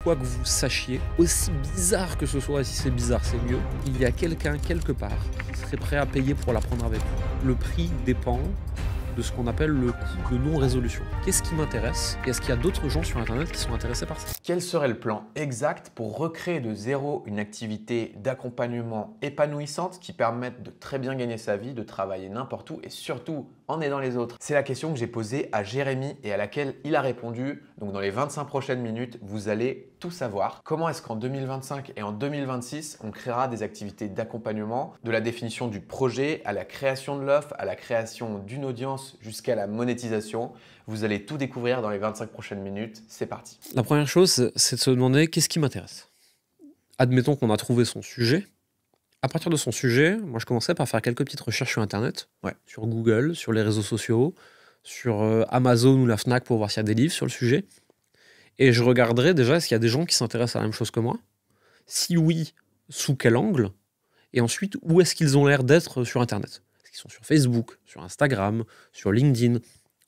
quoi que vous sachiez, aussi bizarre que ce soit, et si c'est bizarre c'est mieux, il y a quelqu'un quelque part qui serait prêt à payer pour l'apprendre avec vous. Le prix dépend de ce qu'on appelle le coût de non-résolution. Qu'est-ce qui m'intéresse? Et est-ce qu'il y a d'autres gens sur Internet qui sont intéressés par ça? Quel serait le plan exact pour recréer de zéro une activité d'accompagnement épanouissante qui permette de très bien gagner sa vie, de travailler n'importe où et surtout en aidant les autres? C'est la question que j'ai posée à Jérémy et à laquelle il a répondu. Donc dans les 25 prochaines minutes, vous allez tout savoir. Comment est-ce qu'en 2025 et en 2026, on créera des activités d'accompagnement, de la définition du projet à la création de l'offre, à la création d'une audience jusqu'à la monétisation. Vous allez tout découvrir dans les 25 prochaines minutes. C'est parti. La première chose, c'est de se demander qu'est-ce qui m'intéresse. Admettons qu'on a trouvé son sujet. À partir de son sujet, moi je commencerai par faire quelques petites recherches sur Internet, sur Google, sur les réseaux sociaux, sur Amazon ou la Fnac pour voir s'il y a des livres sur le sujet. Et je regarderai déjà est-ce qu'il y a des gens qui s'intéressent à la même chose que moi. Si oui, sous quel angle? Et ensuite, où est-ce qu'ils ont l'air d'être sur Internet? Est-ce qu'ils sont sur Facebook, sur Instagram, sur LinkedIn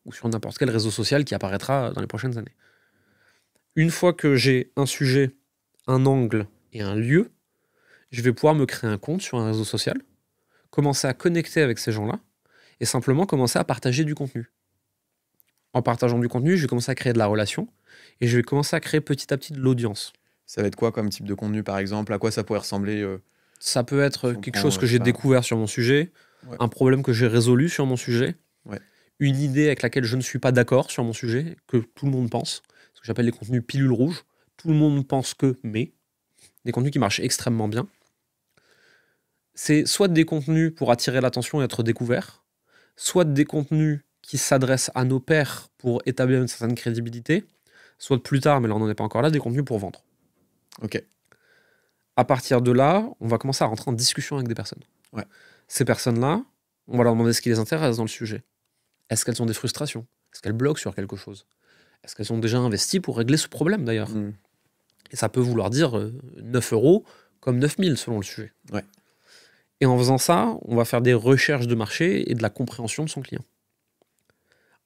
ou sur n'importe quel réseau social qui apparaîtra dans les prochaines années? Une fois que j'ai un sujet, un angle et un lieu, je vais pouvoir me créer un compte sur un réseau social, commencer à connecter avec ces gens-là et simplement commencer à partager du contenu. En partageant du contenu, je vais commencer à créer de la relation et je vais commencer à créer petit à petit de l'audience. Ça va être quoi comme type de contenu par exemple? À quoi ça pourrait ressembler Ça peut être quelque chose que j'ai découvert sur mon sujet, un problème que j'ai résolu sur mon sujet, une idée avec laquelle je ne suis pas d'accord sur mon sujet, que tout le monde pense, ce que j'appelle les contenus pilules rouges. Tout le monde pense que, mais, des contenus qui marchent extrêmement bien. C'est soit des contenus pour attirer l'attention et être découverts, soit des contenus qui s'adressent à nos pairs pour établir une certaine crédibilité, soit plus tard, mais là on n'en est pas encore là, des contenus pour vendre. Ok. À partir de là, on va commencer à rentrer en discussion avec des personnes. Ces personnes-là, on va leur demander ce qui les intéresse dans le sujet. Est-ce qu'elles ont des frustrations? Est-ce qu'elles bloquent sur quelque chose? Est-ce qu'elles ont déjà investi pour régler ce problème d'ailleurs? Et ça peut vouloir dire 9 € comme 9000 selon le sujet. Et en faisant ça, on va faire des recherches de marché et de la compréhension de son client.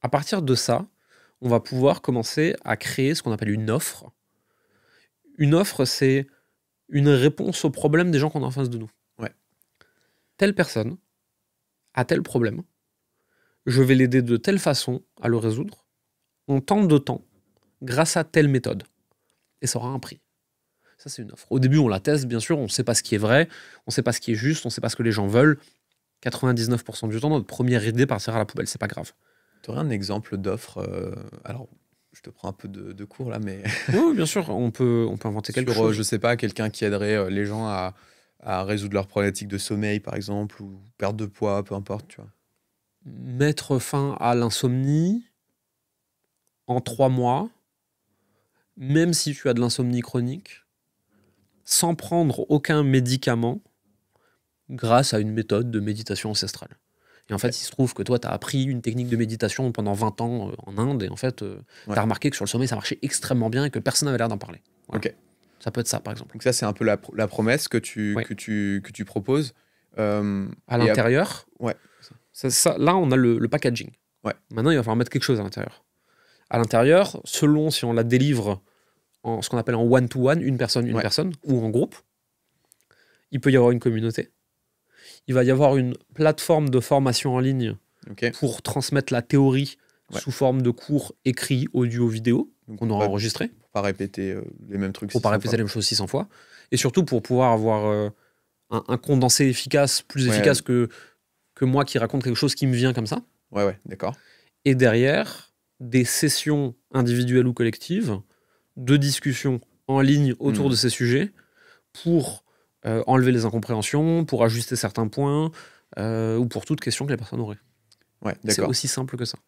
À partir de ça, on va pouvoir commencer à créer ce qu'on appelle une offre. Une offre, c'est une réponse au problème des gens qu'on a en face de nous. Telle personne a tel problème, je vais l'aider de telle façon à le résoudre, en tant de temps, grâce à telle méthode. Et ça aura un prix. Ça, c'est une offre. Au début, on la teste, bien sûr, on ne sait pas ce qui est vrai, on ne sait pas ce qui est juste, on ne sait pas ce que les gens veulent. 99% du temps, notre première idée partira à la poubelle, c'est pas grave. Tu aurais un exemple d'offre alors, je te prends un peu de cours là, mais... Oui, bien sûr, on peut inventer quelque chose. Je sais pas, quelqu'un qui aiderait les gens à résoudre leurs problématiques de sommeil, par exemple, ou perte de poids, peu importe, tu vois. Mettre fin à l'insomnie en 3 mois, même si tu as de l'insomnie chronique, sans prendre aucun médicament, grâce à une méthode de méditation ancestrale. Et en fait, il se trouve que toi, tu as appris une technique de méditation pendant 20 ans en Inde, et en fait, tu as remarqué que sur le sommeil, ça marchait extrêmement bien et que personne n'avait l'air d'en parler. Voilà. Ça peut être ça, par exemple. Donc ça, c'est un peu la promesse que tu proposes. À l'intérieur, là, on a le packaging. Maintenant, il va falloir mettre quelque chose à l'intérieur. À l'intérieur, selon si on la délivre en ce qu'on appelle en one-to-one, une personne, ou en groupe, il peut y avoir une communauté. Il va y avoir une plateforme de formation en ligne pour transmettre la théorie sous forme de cours écrits, audio, vidéo, qu'on aura enregistré. Pour pas répéter les mêmes trucs. Pour pas répéter les mêmes choses 600 fois. Et surtout pour pouvoir avoir un condensé efficace, plus efficace que moi qui raconte quelque chose qui me vient comme ça. D'accord. Et derrière, des sessions individuelles ou collectives de discussion en ligne autour de ces sujets pour enlever les incompréhensions, pour ajuster certains points ou pour toute question que les personnes auraient. C'est aussi simple que ça.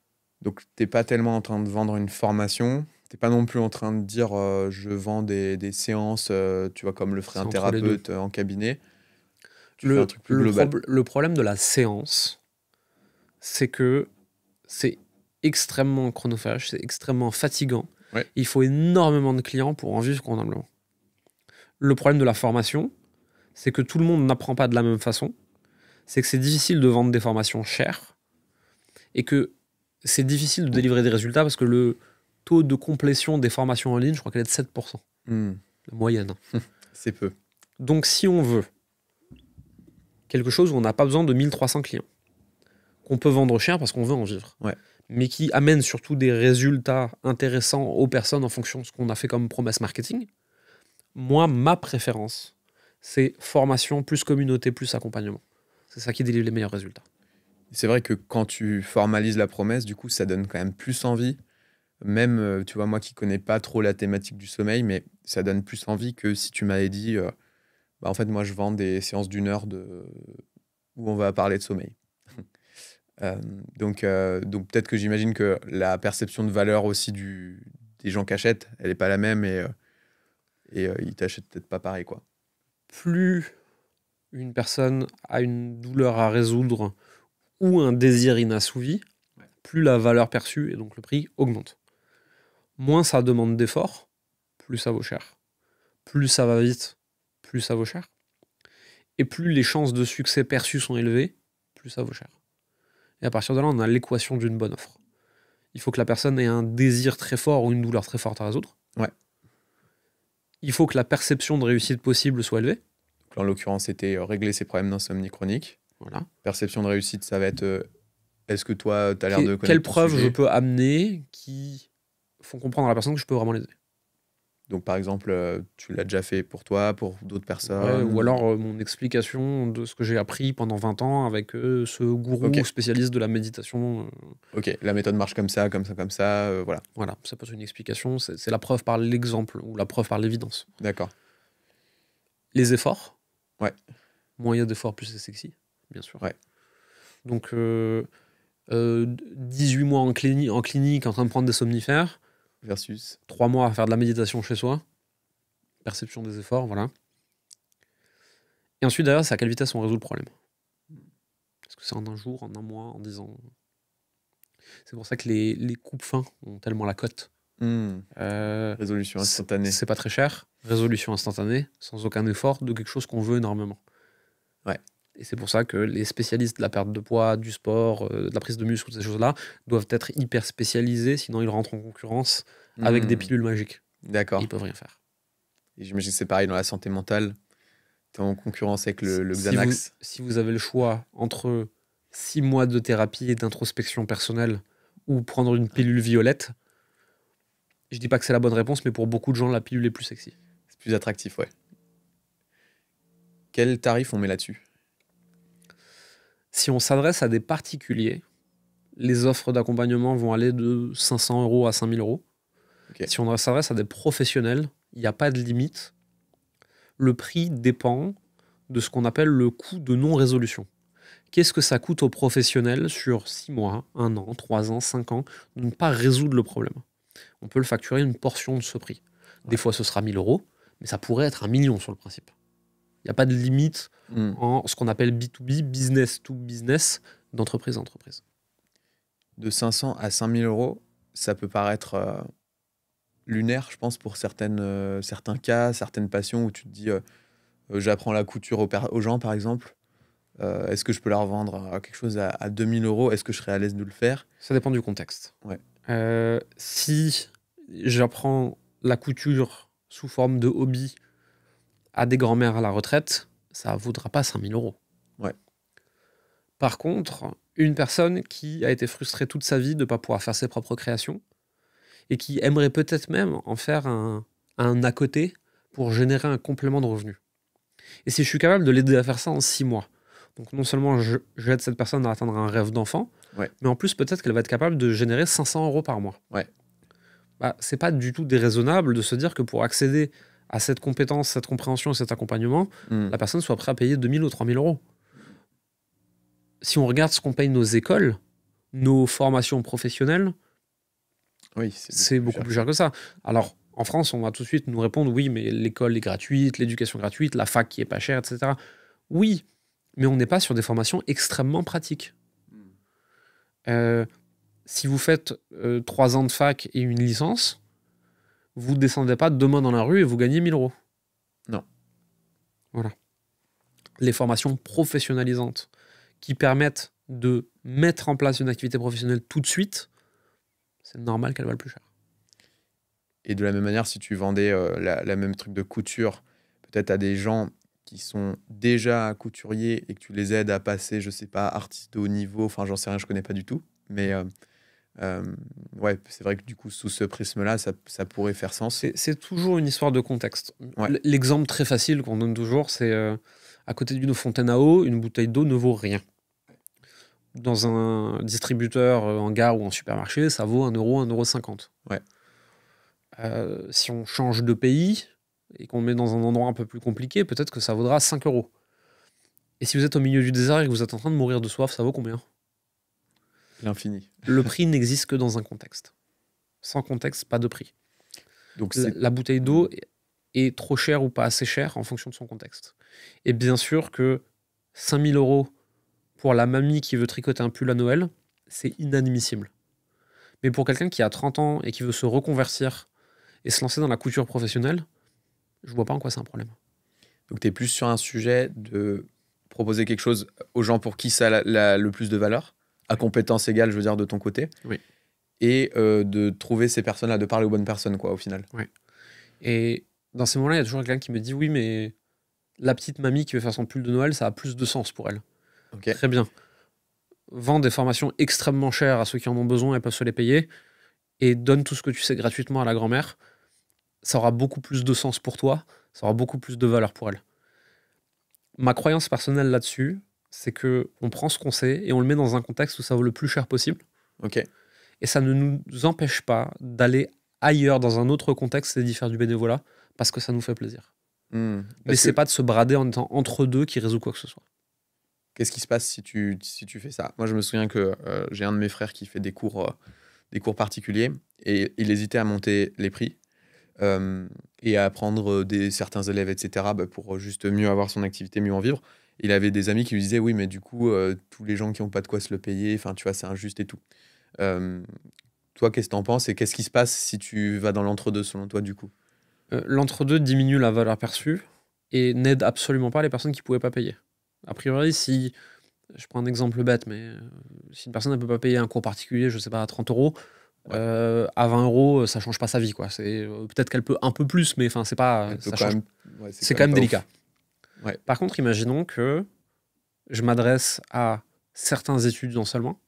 Donc, t'es pas tellement en train de vendre une formation, t'es pas non plus en train de dire je vends des séances, tu vois, comme le ferait un thérapeute en cabinet. Le problème de la séance, c'est que c'est extrêmement chronophage, c'est extrêmement fatigant. Il faut énormément de clients pour en vivre convenablement. Le problème de la formation, c'est que tout le monde n'apprend pas de la même façon. C'est que c'est difficile de vendre des formations chères et que c'est difficile de délivrer des résultats parce que le taux de complétion des formations en ligne, je crois qu'elle est de 7%. La moyenne. C'est peu. Donc, si on veut quelque chose où on n'a pas besoin de 1300 clients, qu'on peut vendre cher parce qu'on veut en vivre, mais qui amène surtout des résultats intéressants aux personnes en fonction de ce qu'on a fait comme promesse marketing, moi, ma préférence, c'est formation plus communauté plus accompagnement. C'est ça qui délivre les meilleurs résultats. C'est vrai que quand tu formalises la promesse, du coup, ça donne quand même plus envie. Même, tu vois, moi qui connais pas trop la thématique du sommeil, mais ça donne plus envie que si tu m'avais dit, en fait, moi, je vends des séances d'1 heure où on va parler de sommeil. Donc peut-être que j'imagine que la perception de valeur aussi des gens qui achètent, elle n'est pas la même et ils t'achètent peut-être pas pareil, quoi. Plus une personne a une douleur à résoudre ou un désir inassouvi, plus la valeur perçue et donc le prix augmente. Moins ça demande d'efforts, plus ça vaut cher. Plus ça va vite, plus ça vaut cher. Et plus les chances de succès perçues sont élevées, plus ça vaut cher. Et à partir de là, on a l'équation d'une bonne offre. Il faut que la personne ait un désir très fort ou une douleur très forte à résoudre. Il faut que la perception de réussite possible soit élevée. Donc, en l'occurrence, c'était régler ses problèmes d'insomnie chronique. Voilà. Perception de réussite, ça va être est-ce que toi, tu as l'air de connaître quelles ton preuves sujet je peux amener qui font comprendre à la personne que je peux vraiment l'aider. Donc, par exemple, tu l'as déjà fait pour toi, pour d'autres personnes. Ou alors mon explication de ce que j'ai appris pendant 20 ans avec ce gourou spécialiste de la méditation. Ok, la méthode marche comme ça, comme ça, comme ça, voilà. Voilà, ça peut être une explication, c'est la preuve par l'exemple ou la preuve par l'évidence. D'accord. Les efforts. Ouais. Moins il y a d'efforts, plus c'est sexy, bien sûr. Ouais. Donc, 18 mois en clinique en train de prendre des somnifères. Versus 3 mois à faire de la méditation chez soi. Perception des efforts, voilà. Et ensuite, derrière, c'est à quelle vitesse on résout le problème. Est-ce que c'est en un jour, en un mois, en 10 ans? C'est pour ça que les coupes fins ont tellement la cote. Résolution instantanée. C'est pas très cher. Résolution instantanée, sans aucun effort, de quelque chose qu'on veut énormément. Ouais. Et c'est pour ça que les spécialistes de la perte de poids, du sport, de la prise de muscle, ces choses-là, doivent être hyper spécialisés, sinon ils rentrent en concurrence avec des pilules magiques. D'accord. Ils peuvent rien faire. Et j'imagine que c'est pareil dans la santé mentale. Tu es en concurrence avec le Xanax. Si vous avez le choix entre 6 mois de thérapie et d'introspection personnelle ou prendre une pilule violette, je dis pas que c'est la bonne réponse, mais pour beaucoup de gens, la pilule est plus sexy. C'est plus attractif, ouais. Quel tarif on met là-dessus? Si on s'adresse à des particuliers, les offres d'accompagnement vont aller de 500 € à 5000 €. Okay. Si on s'adresse à des professionnels, il n'y a pas de limite. Le prix dépend de ce qu'on appelle le coût de non-résolution. Qu'est-ce que ça coûte aux professionnels sur 6 mois, 1 an, 3 ans, 5 ans de ne pas résoudre le problème? On peut le facturer une portion de ce prix. Des fois, ce sera 1000 €, mais ça pourrait être 1 million sur le principe. Il n'y a pas de limite en ce qu'on appelle B2B, business to business, d'entreprise à entreprise. De 500 à 5000 €, ça peut paraître lunaire, je pense, pour certains cas, certaines passions où tu te dis j'apprends la couture aux gens, par exemple. Est-ce que je peux leur vendre quelque chose à 2000 €? Est-ce que je serais à l'aise de le faire? Ça dépend du contexte. Ouais. Si j'apprends la couture sous forme de hobby à des grands-mères à la retraite, ça ne vaudra pas 5000 €. Ouais. Par contre, une personne qui a été frustrée toute sa vie de ne pas pouvoir faire ses propres créations et qui aimerait peut-être même en faire un à côté pour générer un complément de revenus. Et si je suis capable de l'aider à faire ça en 6 mois, donc non seulement j'aide cette personne à atteindre un rêve d'enfant, mais en plus peut-être qu'elle va être capable de générer 500 € par mois. Ouais. Bah, c'est pas du tout déraisonnable de se dire que pour accéder à cette compétence, cette compréhension et cet accompagnement, la personne soit prête à payer 2000 ou 3000 €. Si on regarde ce qu'on paye nos écoles, nos formations professionnelles, c'est beaucoup plus cher que ça. Alors, en France, on va tout de suite nous répondre oui, mais l'école est gratuite, l'éducation est gratuite, la fac qui est pas chère, etc. Oui, mais on n'est pas sur des formations extrêmement pratiques. Si vous faites 3 ans de fac et une licence, vous ne descendez pas demain dans la rue et vous gagnez 1000 €. Non. Voilà. Les formations professionnalisantes qui permettent de mettre en place une activité professionnelle tout de suite, c'est normal qu'elle valent plus cher. Et de la même manière, si tu vendais la même truc de couture, peut-être à des gens qui sont déjà couturiers et que tu les aides à passer, je sais pas, artiste de haut niveau, enfin j'en sais rien, je connais pas du tout. Mais ouais, c'est vrai que du coup, sous ce prisme-là, ça pourrait faire sens. C'est toujours une histoire de contexte. Ouais. L'exemple très facile qu'on donne toujours, c'est à côté d'une fontaine à eau, une bouteille d'eau ne vaut rien. Dans un distributeur en gare ou en supermarché, ça vaut 1 euro, 1,50 €. Ouais. Si on change de pays et qu'on le met dans un endroit un peu plus compliqué, peut-être que ça vaudra 5 €. Et si vous êtes au milieu du désert et que vous êtes en train de mourir de soif, ça vaut combien? L'infini. Le prix n'existe que dans un contexte. Sans contexte, pas de prix. Donc La bouteille d'eau est trop chère ou pas assez chère en fonction de son contexte. Et bien sûr que 5 000 € pour la mamie qui veut tricoter un pull à Noël, c'est inadmissible. Mais pour quelqu'un qui a 30 ans et qui veut se reconvertir et se lancer dans la couture professionnelle, je vois pas en quoi c'est un problème. Donc tu es plus sur un sujet de proposer quelque chose aux gens pour qui ça a le plus de valeur, à compétence égale, je veux dire, de ton côté. Oui. Et de trouver ces personnes-là, de parler aux bonnes personnes, quoi, au final. Oui. Et dans ces moments-là, il y a toujours quelqu'un qui me dit oui, mais la petite mamie qui veut faire son pull de Noël, ça a plus de sens pour elle. Ok. Très bien. Vends des formations extrêmement chères à ceux qui en ont besoin et peuvent se les payer, et donne tout ce que tu sais gratuitement à la grand-mère. Ça aura beaucoup plus de sens pour toi, ça aura beaucoup plus de valeur pour elle. Ma croyance personnelle là-dessus, c'est que on prend ce qu'on sait et on le met dans un contexte où ça vaut le plus cher possible. Ok. Et ça ne nous empêche pas d'aller ailleurs dans un autre contexte et d'y faire du bénévolat parce que ça nous fait plaisir. Mais c'est pas de se brader en étant entre deux qui résout quoi que ce soit. Qu'est-ce qui se passe si tu fais ça? Moi, je me souviens que j'ai un de mes frères qui fait des cours particuliers et il hésitait à monter les prix et à prendre certains élèves, etc., pour juste mieux avoir son activité, mieux en vivre. Il avait des amis qui lui disaient oui, mais du coup, tous les gens qui n'ont pas de quoi se le payer, enfin, tu vois, c'est injuste et tout. Toi, qu'est-ce que t'en penses et qu'est-ce qui se passe si tu vas dans l'entre-deux, selon toi, du coup? L'entre-deux diminue la valeur perçue et n'aide absolument pas les personnes qui ne pouvaient pas payer. A priori, si, je prends un exemple bête, mais si une personne ne peut pas payer un cours particulier, je sais pas, à 30 €, ouais. À 20 €, ça change pas sa vie, quoi. C'est, peut-être qu'elle peut un peu plus, mais c'est pas, ça change. C'est quand même délicat. Ouais. Par contre, imaginons que je m'adresse à certains étudiants seulement,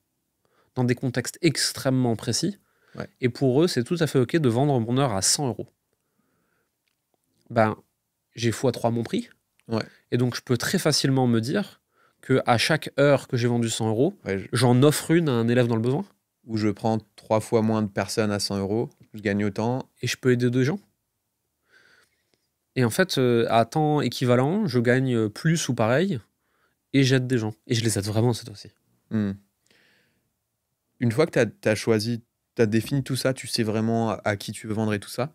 dans des contextes extrêmement précis, ouais. Et pour eux, c'est tout à fait OK de vendre mon heure à 100 €. Ben, j'ai x3 mon prix. Ouais. Et donc, je peux très facilement me dire qu'à chaque heure que j'ai vendu 100 €, ouais, j'en offre une à un élève dans le besoin. Ou je prends 3 fois moins de personnes à 100 €, je gagne autant. Et je peux aider 2 gens. Et en fait, à temps équivalent, je gagne plus ou pareil, et j'aide des gens. Et je les aide vraiment cette fois-ci. Une fois que tu as choisi, tu as défini tout ça, tu sais vraiment à qui tu veux vendre et tout ça,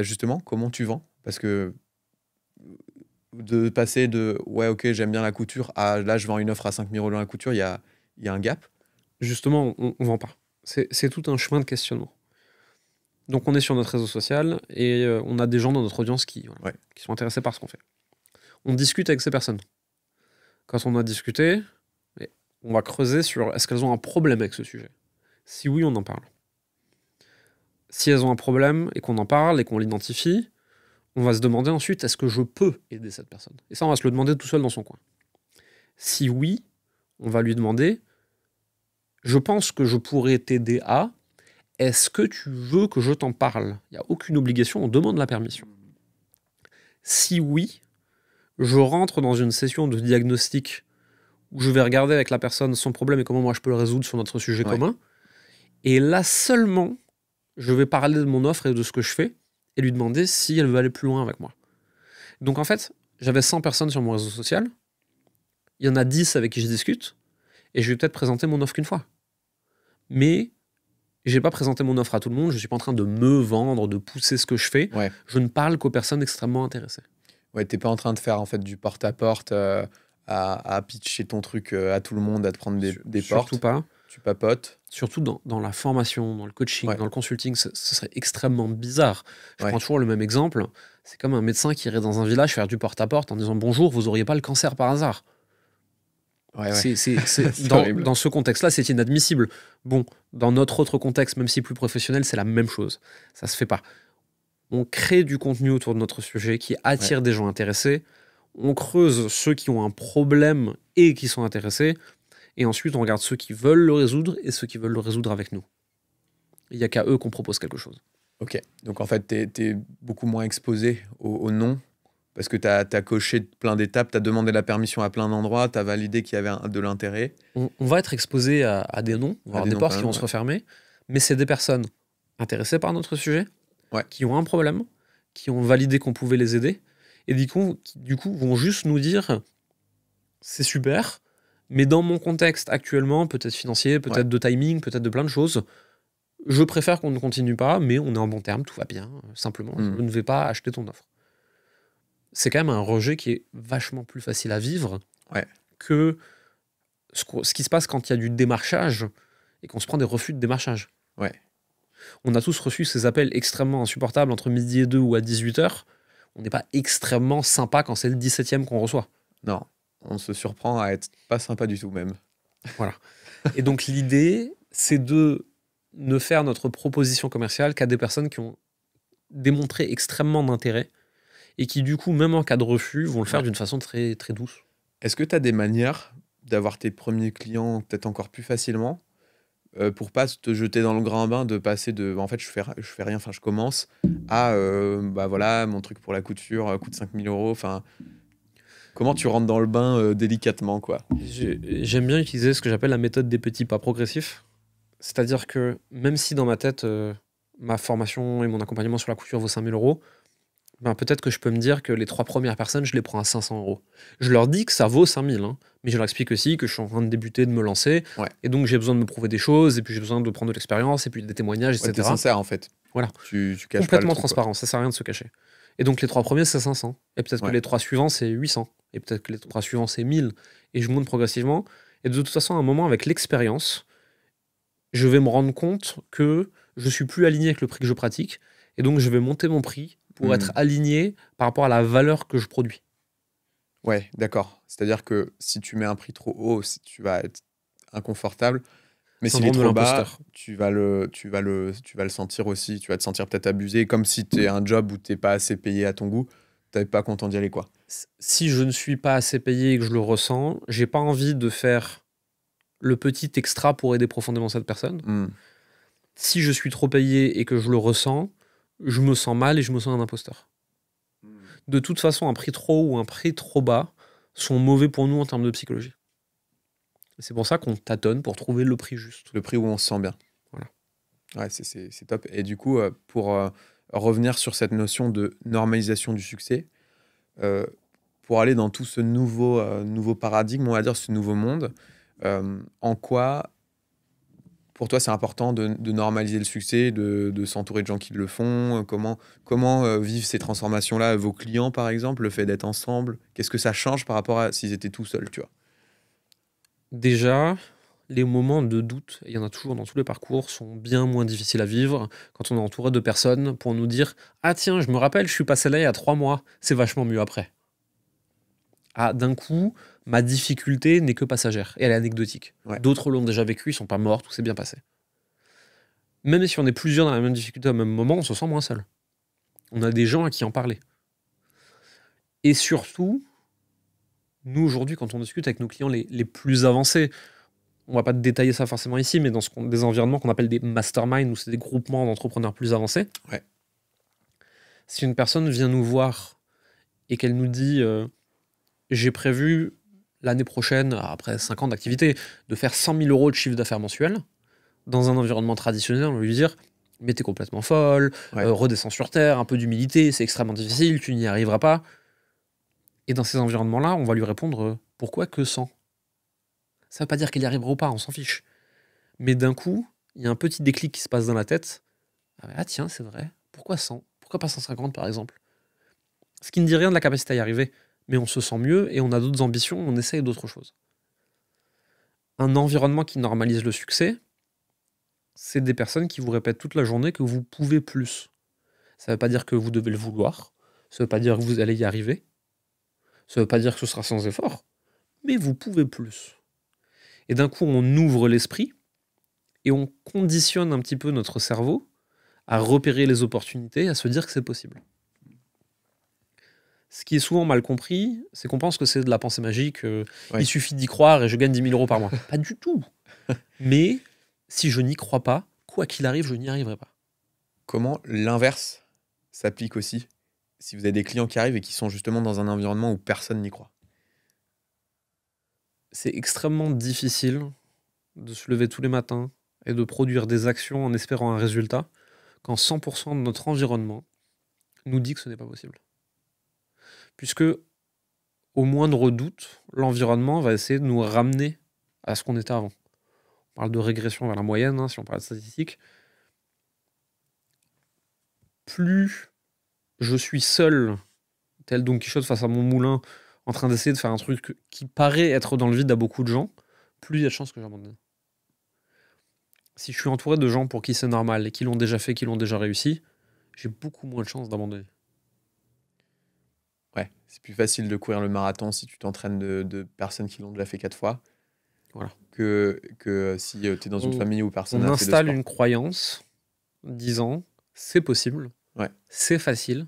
justement, comment tu vends? Parce que de passer de « ouais, ok, j'aime bien la couture » à « là, je vends une offre à 5 000 € dans la couture », il y a un gap. Justement, on ne vend pas. C'est tout un chemin de questionnement. Donc, on est sur notre réseau social et on a des gens dans notre audience qui sont intéressés par ce qu'on fait. On discute avec ces personnes. Quand on a discuté, on va creuser sur est-ce qu'elles ont un problème avec ce sujet. Si oui, on en parle. Si elles ont un problème et qu'on en parle et qu'on l'identifie, on va se demander ensuite est-ce que je peux aider cette personne. Et ça, on va se le demander tout seul dans son coin. Si oui, on va lui demander je pense que je pourrais t'aider à. Est-ce que tu veux que je t'en parle? Il n'y a aucune obligation, on demande la permission. Si oui, je rentre dans une session de diagnostic où je vais regarder avec la personne son problème et comment moi je peux le résoudre sur notre sujet commun. Et là seulement, je vais parler de mon offre et de ce que je fais et lui demander si elle veut aller plus loin avec moi. Donc en fait, j'avais 100 personnes sur mon réseau social. Il y en a 10 avec qui je discute et je vais peut-être présenter mon offre qu'une fois. Mais je n'ai pas présenté mon offre à tout le monde, je ne suis pas en train de me vendre, de pousser ce que je fais. Je ne parle qu'aux personnes extrêmement intéressées. Ouais, tu n'es pas en train de faire en fait du porte-à-porte à pitcher ton truc à tout le monde, à te prendre des portes. Surtout pas. Tu papotes. Surtout dans la formation, dans le coaching, dans le consulting, ce serait extrêmement bizarre. Je prends toujours le même exemple. C'est comme un médecin qui irait dans un village faire du porte-à-porte en disant « Bonjour, vous n'auriez pas le cancer par hasard ?» Ouais, C'est horrible. dans ce contexte-là, c'est inadmissible. Bon, dans notre autre contexte, même si plus professionnel, c'est la même chose. Ça se fait pas. On crée du contenu autour de notre sujet qui attire des gens intéressés. On creuse ceux qui ont un problème et qui sont intéressés. Et ensuite, on regarde ceux qui veulent le résoudre et ceux qui veulent le résoudre avec nous. Il n'y a qu'à eux qu'on propose quelque chose. Ok, donc en fait, tu es beaucoup moins exposé au non, parce que tu as coché plein d'étapes, tu as demandé la permission à plein d'endroits, tu as validé qu'il y avait de l'intérêt. On va être exposé à des noms, on va avoir des portes qui vont se refermer, mais c'est des personnes intéressées par notre sujet, qui ont un problème, qui ont validé qu'on pouvait les aider, et du coup vont juste nous dire c'est super, mais dans mon contexte actuellement, peut-être financier, peut-être de timing, peut-être de plein de choses, je préfère qu'on ne continue pas, mais on est en bon terme, tout va bien, simplement, je ne vais pas acheter ton offre. C'est quand même un rejet qui est vachement plus facile à vivre que ce qui se passe quand il y a du démarchage et qu'on se prend des refus de démarchage. On a tous reçu ces appels extrêmement insupportables entre midi et 2 ou à 18h. On n'est pas extrêmement sympa quand c'est le 17e qu'on reçoit. Non, on se surprend à être pas sympa du tout même. Voilà. Et donc l'idée, c'est de ne faire notre proposition commerciale qu'à des personnes qui ont démontré extrêmement d'intérêt et qui, du coup, même en cas de refus, vont le faire d'une façon très, très douce. Est-ce que tu as des manières d'avoir tes premiers clients peut-être encore plus facilement pour pas te jeter dans le grand bain, de passer de en fait je fais rien, enfin je commence à bah voilà, mon truc pour la couture coûte 5 000 €, enfin comment tu rentres dans le bain délicatement quoi? J'aime bien utiliser ce que j'appelle la méthode des petits pas progressifs. C'est-à-dire que même si dans ma tête, ma formation et mon accompagnement sur la couture vaut 5 000 €, ben peut-être que je peux me dire que les 3 premières personnes, je les prends à 500 €. Je leur dis que ça vaut 5 000, hein, mais je leur explique aussi que je suis en train de débuter, de me lancer, et donc j'ai besoin de me prouver des choses, et puis j'ai besoin de prendre de l'expérience, et puis des témoignages, etc. T'es sincère en fait. Voilà. Tu caches complètement pas le transparent, ça sert à rien de se cacher. Et donc les 3 premiers, c'est 500. Et peut-être que les 3 suivants, c'est 800. Et peut-être que les 3 suivants, c'est 1000. Et je monte progressivement. Et de toute façon, à un moment, avec l'expérience, je vais me rendre compte que je suis plus aligné avec le prix que je pratique. Et donc, je vais monter mon prix pour être aligné par rapport à la valeur que je produis. Ouais, d'accord. C'est-à-dire que si tu mets un prix trop haut, tu vas être inconfortable. Mais s'il est trop bas, tu vas le sentir aussi. Tu vas te sentir peut-être abusé, comme si tu es un job où tu n'es pas assez payé à ton goût. Tu n'es pas content d'y aller, quoi. Si je ne suis pas assez payé et que je le ressens, j'ai pas envie de faire le petit extra pour aider profondément cette personne. Si je suis trop payé et que je le ressens, je me sens mal et je me sens un imposteur. De toute façon, un prix trop haut ou un prix trop bas sont mauvais pour nous en termes de psychologie. C'est pour ça qu'on tâtonne pour trouver le prix juste. Le prix où on se sent bien. Voilà. Ouais, c'est top. Et du coup, pour revenir sur cette notion de normalisation du succès, pour aller dans tout ce nouveau paradigme, on va dire, ce nouveau monde, en quoi, pour toi, c'est important de normaliser le succès, de s'entourer de gens qui le font? Comment vivent ces transformations-là vos clients, par exemple, le fait d'être ensemble? Qu'est-ce que ça change par rapport à s'ils étaient tout seuls, tu vois? Déjà, les moments de doute, il y en a toujours dans tous les parcours, sont bien moins difficiles à vivre quand on est entouré de personnes pour nous dire « Ah tiens, je me rappelle, je suis passé là il y a 3 mois, c'est vachement mieux après. » Ah, d'un coup, ma difficulté n'est que passagère et elle est anecdotique. D'autres l'ont déjà vécu, ils sont pas morts, tout s'est bien passé. Même si on est plusieurs dans la même difficulté au même moment, on se sent moins seul. On a des gens à qui en parler. Et surtout, nous aujourd'hui, quand on discute avec nos clients les plus avancés, on va pas détailler ça forcément ici, mais dans des environnements qu'on appelle des masterminds, où c'est des groupements d'entrepreneurs plus avancés, si une personne vient nous voir et qu'elle nous dit j'ai prévu l'année prochaine, après 5 ans d'activité, de faire 100 000 € de chiffre d'affaires mensuel, dans un environnement traditionnel, on va lui dire mais t'es complètement folle, redescends sur terre, un peu d'humilité, c'est extrêmement difficile, tu n'y arriveras pas. Et dans ces environnements-là, on va lui répondre pourquoi que 100 ? Ça veut pas dire qu'il y arrivera ou pas, on s'en fiche. Mais d'un coup, il y a un petit déclic qui se passe dans la tête. Ah tiens, c'est vrai, pourquoi 100 ? Pourquoi pas 150 par exemple ? Ce qui ne dit rien de la capacité à y arriver, mais on se sent mieux et on a d'autres ambitions, on essaye d'autres choses. Un environnement qui normalise le succès, c'est des personnes qui vous répètent toute la journée que vous pouvez plus. Ça ne veut pas dire que vous devez le vouloir, ça ne veut pas dire que vous allez y arriver, ça ne veut pas dire que ce sera sans effort, mais vous pouvez plus. Et d'un coup, on ouvre l'esprit et on conditionne un petit peu notre cerveau à repérer les opportunités, à se dire que c'est possible. Ce qui est souvent mal compris, c'est qu'on pense que c'est de la pensée magique. Il suffit d'y croire et je gagne 10 000 euros par mois. Pas du tout. Mais si je n'y crois pas, quoi qu'il arrive, je n'y arriverai pas. Comment l'inverse s'applique aussi si vous avez des clients qui arrivent et qui sont justement dans un environnement où personne n'y croit? C'est extrêmement difficile de se lever tous les matins et de produire des actions en espérant un résultat quand 100% de notre environnement nous dit que ce n'est pas possible. Puisque, au moindre doute, l'environnement va essayer de nous ramener à ce qu'on était avant. On parle de régression vers la moyenne, si on parle de statistiques. Plus je suis seul, tel Don Quichotte face à mon moulin, en train d'essayer de faire un truc qui paraît être dans le vide à beaucoup de gens, plus il y a de chances que j'abandonne. Si je suis entouré de gens pour qui c'est normal et qui l'ont déjà fait, qui l'ont déjà réussi, j'ai beaucoup moins de chances d'abandonner. Ouais, c'est plus facile de courir le marathon si tu t'entraînes de personnes qui l'ont déjà fait 4 fois. Voilà. Que si tu es dans une famille où personne n'a fait de sport. On installe une croyance disant c'est possible, c'est facile,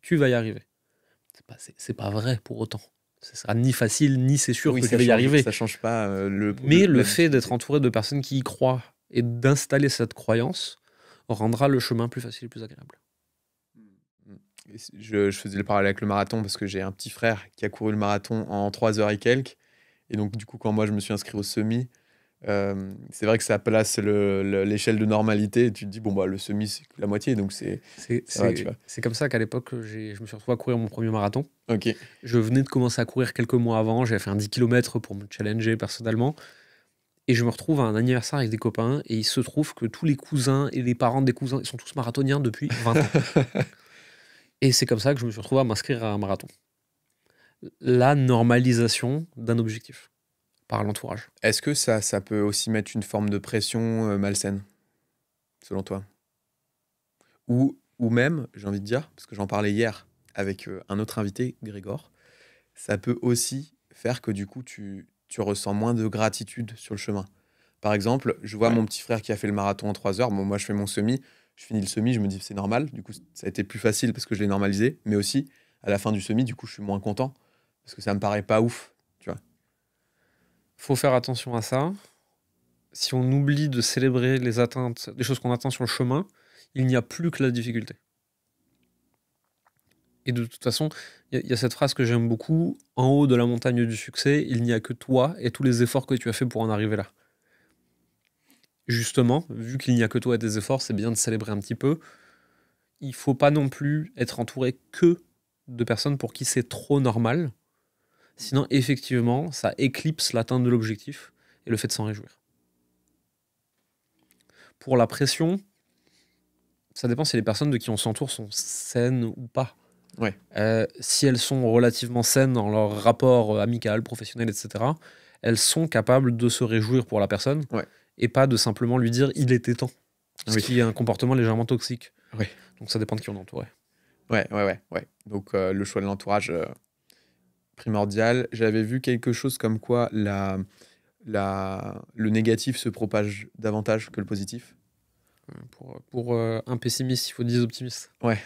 tu vas y arriver. C'est pas vrai pour autant. Ce sera ni facile, ni c'est sûr que tu vas y arriver. Ça change pas Mais le fait d'être entouré de personnes qui y croient et d'installer cette croyance rendra le chemin plus facile et plus agréable. Je faisais le parallèle avec le marathon parce que j'ai un petit frère qui a couru le marathon en 3 heures et quelques. Et donc, du coup, quand moi, je me suis inscrit au semi, c'est vrai que ça place l'échelle de normalité. Et tu te dis, bon, bah, le semi, c'est la moitié. Donc, c'est comme ça qu'à l'époque, je me suis retrouvé à courir mon premier marathon. Ok. Je venais de commencer à courir quelques mois avant. J'avais fait un 10 km pour me challenger personnellement. Et je me retrouve à un anniversaire avec des copains. Et il se trouve que tous les cousins et les parents des cousins, ils sont tous marathoniens depuis 20 ans. Et c'est comme ça que je me suis retrouvé à m'inscrire à un marathon. La normalisation d'un objectif par l'entourage. Est-ce que ça peut aussi mettre une forme de pression malsaine, selon toi? Ou même, j'ai envie de dire, parce que j'en parlais hier avec un autre invité, Grégor, ça peut aussi faire que du coup, tu ressens moins de gratitude sur le chemin. Par exemple, je vois mon petit frère qui a fait le marathon en 3 heures. Bon, moi, je fais mon semi. Je finis le semi, je me dis c'est normal. Du coup, ça a été plus facile parce que je l'ai normalisé. Mais aussi, à la fin du semi, du coup, je suis moins content parce que ça me paraît pas ouf, tu vois. Faut faire attention à ça. Si on oublie de célébrer les atteintes, les choses qu'on atteint sur le chemin, il n'y a plus que la difficulté. Et de toute façon, il y a cette phrase que j'aime beaucoup, en haut de la montagne du succès, il n'y a que toi et tous les efforts que tu as fait pour en arriver là. Justement, vu qu'il n'y a que toi et tes efforts, c'est bien de célébrer un petit peu. Il faut pas non plus être entouré que de personnes pour qui c'est trop normal. Sinon, effectivement, ça éclipse l'atteinte de l'objectif et le fait de s'en réjouir. Pour la pression, ça dépend si les personnes de qui on s'entoure sont saines ou pas. Si elles sont relativement saines dans leur rapport amical, professionnel, etc., elles sont capables de se réjouir pour la personne et pas de simplement lui dire « il était temps ». Ce qui est un comportement légèrement toxique. Donc ça dépend de qui on est entouré. Ouais. Donc le choix de l'entourage, primordial. J'avais vu quelque chose comme quoi le négatif se propage davantage que le positif. Pour un pessimiste, il faut 10 optimistes. Ouais.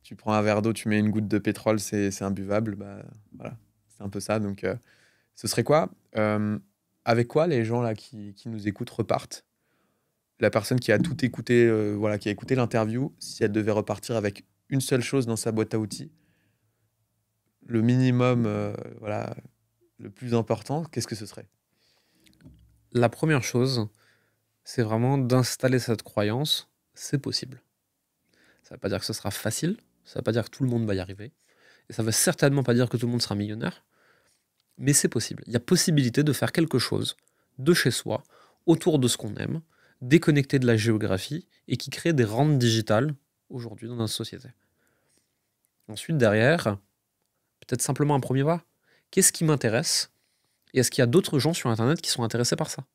Tu prends un verre d'eau, tu mets une goutte de pétrole, c'est imbuvable. Bah, voilà, c'est un peu ça. Donc, ce serait quoi avec quoi les gens là qui nous écoutent repartent? La personne qui a tout écouté, qui a écouté l'interview, si elle devait repartir avec une seule chose dans sa boîte à outils, le minimum, le plus important, qu'est-ce que ce serait? La première chose, c'est vraiment d'installer cette croyance, c'est possible. Ça ne veut pas dire que ce sera facile, ça ne veut pas dire que tout le monde va y arriver, et ça ne veut certainement pas dire que tout le monde sera millionnaire, mais c'est possible. Il y a possibilité de faire quelque chose de chez soi, autour de ce qu'on aime, déconnecté de la géographie, et qui crée des rentes digitales aujourd'hui dans notre société. Ensuite, derrière, peut-être simplement un premier pas. Qu'est-ce qui m'intéresse? Et est-ce qu'il y a d'autres gens sur Internet qui sont intéressés par ça?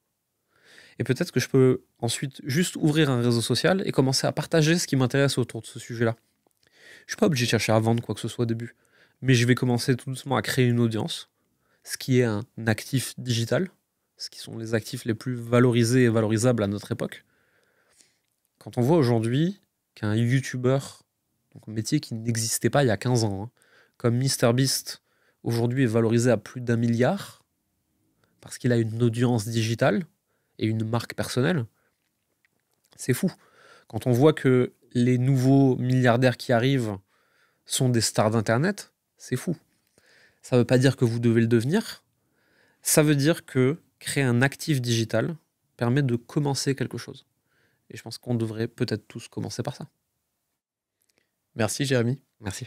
Et peut-être que je peux ensuite juste ouvrir un réseau social et commencer à partager ce qui m'intéresse autour de ce sujet-là. Je ne suis pas obligé de chercher à vendre quoi que ce soit au début, mais je vais commencer tout doucement à créer une audience. ce qui est un actif digital, ce qui sont les actifs les plus valorisés et valorisables à notre époque. Quand on voit aujourd'hui qu'un YouTuber, donc un métier qui n'existait pas il y a 15 ans, hein, comme MrBeast, aujourd'hui est valorisé à plus d'1 milliard, parce qu'il a une audience digitale et une marque personnelle, c'est fou. Quand on voit que les nouveaux milliardaires qui arrivent sont des stars d'Internet, c'est fou. Ça ne veut pas dire que vous devez le devenir. Ça veut dire que créer un actif digital permet de commencer quelque chose. Et je pense qu'on devrait peut-être tous commencer par ça. Merci Jérémy. Merci.